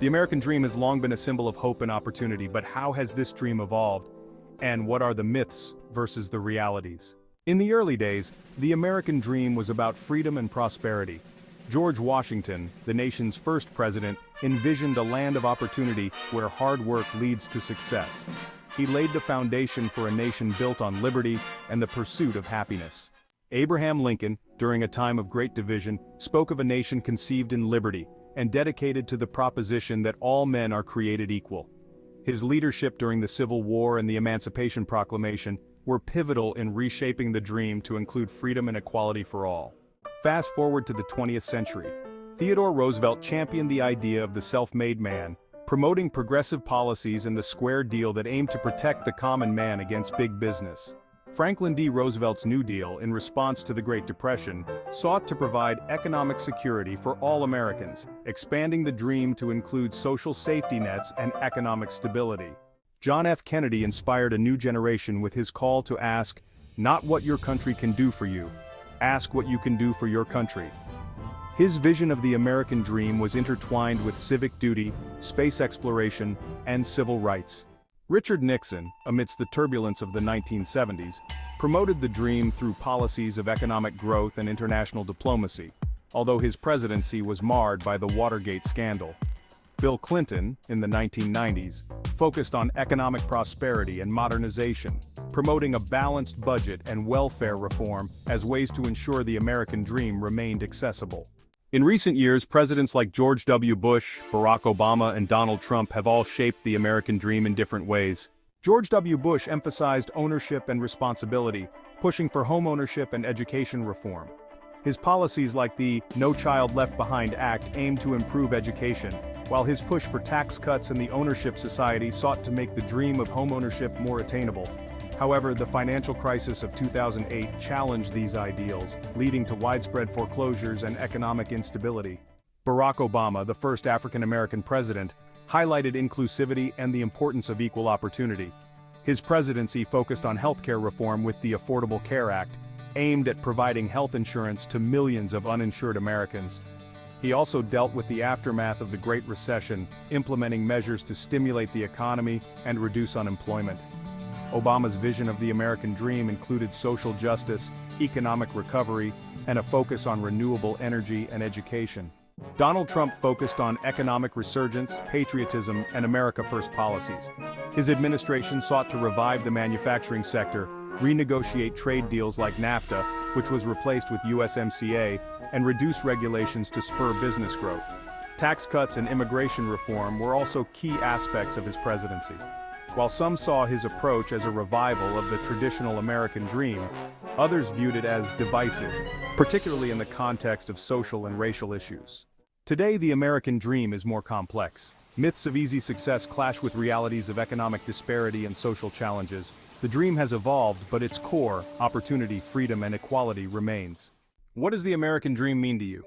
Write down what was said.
The American dream has long been a symbol of hope and opportunity, but how has this dream evolved? And what are the myths versus the realities? In the early days, the American dream was about freedom and prosperity. George Washington, the nation's first president, envisioned a land of opportunity where hard work leads to success. He laid the foundation for a nation built on liberty and the pursuit of happiness. Abraham Lincoln, during a time of great division, spoke of a nation conceived in liberty and dedicated to the proposition that all men are created equal. His leadership during the Civil War and the Emancipation Proclamation were pivotal in reshaping the dream to include freedom and equality for all. Fast forward to the 20th century. Theodore Roosevelt championed the idea of the self-made man, promoting progressive policies and the square deal that aimed to protect the common man against big business. Franklin D. Roosevelt's New Deal, in response to the Great Depression, sought to provide economic security for all Americans, expanding the dream to include social safety nets and economic stability. John F. Kennedy inspired a new generation with his call to ask, not what your country can do for you, ask what you can do for your country. His vision of the American dream was intertwined with civic duty, space exploration, and civil rights. Richard Nixon, amidst the turbulence of the 1970s, promoted the dream through policies of economic growth and international diplomacy, although his presidency was marred by the Watergate scandal. Bill Clinton, in the 1990s, focused on economic prosperity and modernization, promoting a balanced budget and welfare reform as ways to ensure the American dream remained accessible. In recent years, presidents like George W. Bush, Barack Obama, and Donald Trump have all shaped the American dream in different ways. George W. Bush emphasized ownership and responsibility, pushing for home ownership and education reform. His policies like the No Child Left Behind Act aimed to improve education, while his push for tax cuts and the ownership society sought to make the dream of homeownership more attainable. However, the financial crisis of 2008 challenged these ideals, leading to widespread foreclosures and economic instability. Barack Obama, the first African-American president, highlighted inclusivity and the importance of equal opportunity. His presidency focused on healthcare reform with the Affordable Care Act, aimed at providing health insurance to millions of uninsured Americans. He also dealt with the aftermath of the Great Recession, implementing measures to stimulate the economy and reduce unemployment. Obama's vision of the American dream included social justice, economic recovery, and a focus on renewable energy and education. Donald Trump focused on economic resurgence, patriotism, and America First policies. His administration sought to revive the manufacturing sector, renegotiate trade deals like NAFTA, which was replaced with USMCA, and reduce regulations to spur business growth. Tax cuts and immigration reform were also key aspects of his presidency. While some saw his approach as a revival of the traditional American dream, others viewed it as divisive, particularly in the context of social and racial issues. Today, the American dream is more complex. Myths of easy success clash with realities of economic disparity and social challenges. The dream has evolved, but its core, opportunity, freedom, and equality remains. What does the American dream mean to you?